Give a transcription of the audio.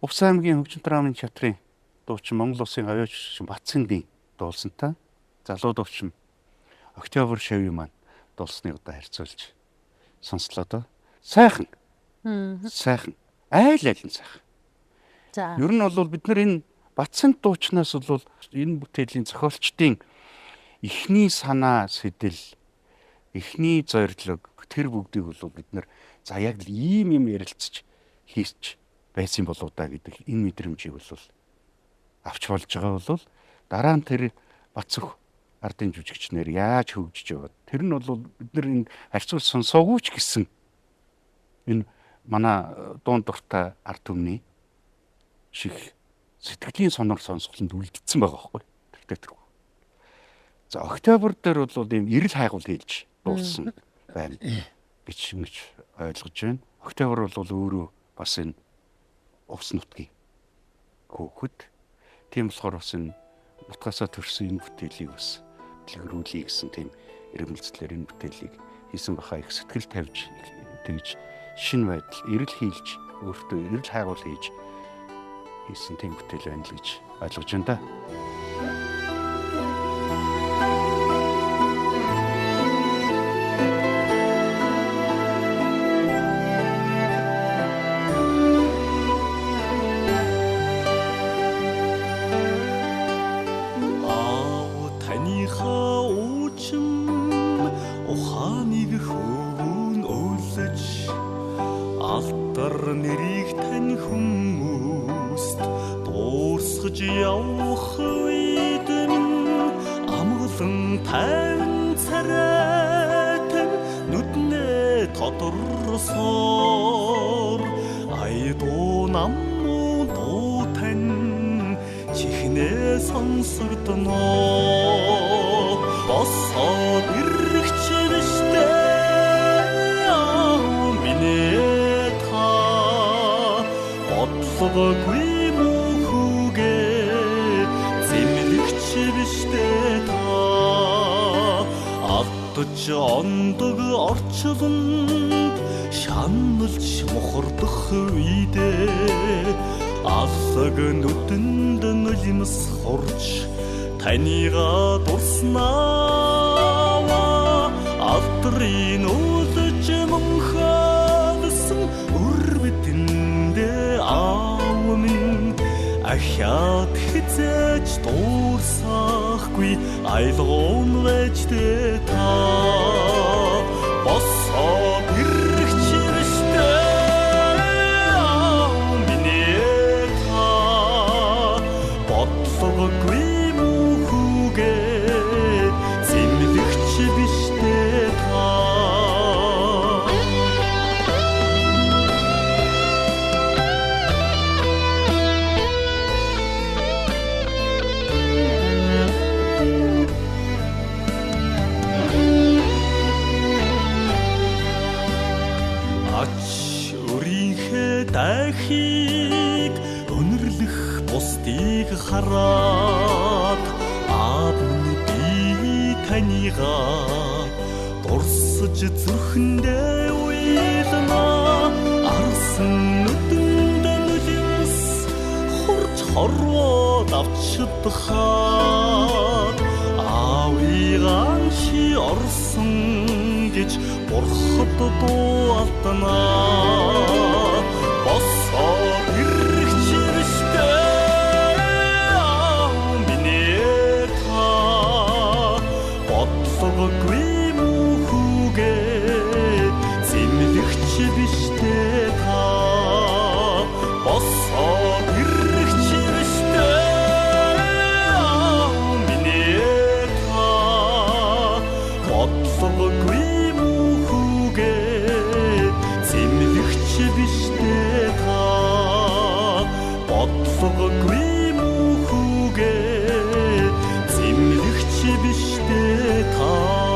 Увс аймгийн хөгжим драмын театрын дуучин Монгол Улсын авиач Батцэндийн дуулсантай залуу дуучин Октябрь Шавьи маань дуулсныг одоо харьцуулж сонслоо доо. Сайхан. Сайхан. Айл айлын сайхан. За. Ер нь бол бид нар энэ Батцэнд дуучнаас бол энэ бүтээлийн зохиолчдын эхний санаа сэтэл, эхний зорилго тэр бүгдийг бол бид нар за яг л ийм юм ярилцж хийч байсан болоо да гэдэг энэ мэдрэмжийг бол авч болж байгаа бол дараа нь тэр Бацөх ардын жүжигчнэр яаж хөгжиж яваад тэр нь бол бид нар энэ харьцуул сонсоогүй ч гэсэн энэ манай дуун дуртай ард түмний шиг сэтгэлийн сонор сонсголонд үлдсэн байгаа байхгүй тэр театр. За Октябрь дээр бол ийм эрэл хайгуул хэлж дуулсан байна гэж ойлгож байна. Октябрь бол өөрөө бас энэ увс нутгийн хөөхд. Тийм болохоор бас энэ нутгасаа төрсөн энэ бүтээлийг бас дэлгэрүүлэе гэсэн тийм эрмэлзлээр энэ бүтээлийг хийсэн баха их сэтгэл тавьж тэгж шинэ байдал эрэл хийлж өөртөө эрэл хайгуул хийж хийсэн тийм бүтээл байна л гэж ойлгож байна да. Нэрийг тань хүмүүст дуусгаж явах үед минь амгалан тань царайтан нүднээ тодорсоор айдуу намуу дуу тань чихнээ сонсогдноо босоод ирэх чивштэй Бодлогогүй мөхөгээ зэмлэгч биштэй та алдаж ондог орчлонд шаналж мохордох үедээ аллаг нүдэнд нулимс хурж танига дурснаа алтрын үлж мөнхөдсөн үрбэтэндээ аавмын ахяд хизэж дуурсахгүй айлгон вэжтэй та босоо ирэх чивштэй минээ та бодлогогүй мөхөгээ зэмлэгч биштэй та дахийг өнөрлөх бусдыг хараад аавны би танигаа дурсаж зүрхэндээ уйлнаа арсан нүдэнд нулимс хурж хорвоод авчдахаад аавыгаа чи орсон гэж бурхад дуалданаа босоод ирэх чивштэй минээ та бодлогогүй мөхөгээ зэмлэгч биштэй та босоод ирэх чивштэй минээ та бодлогогүй мөхөгээ зэмлэгч биштэй бодлогогүй мөхөгээ зэмлэгч биштэй та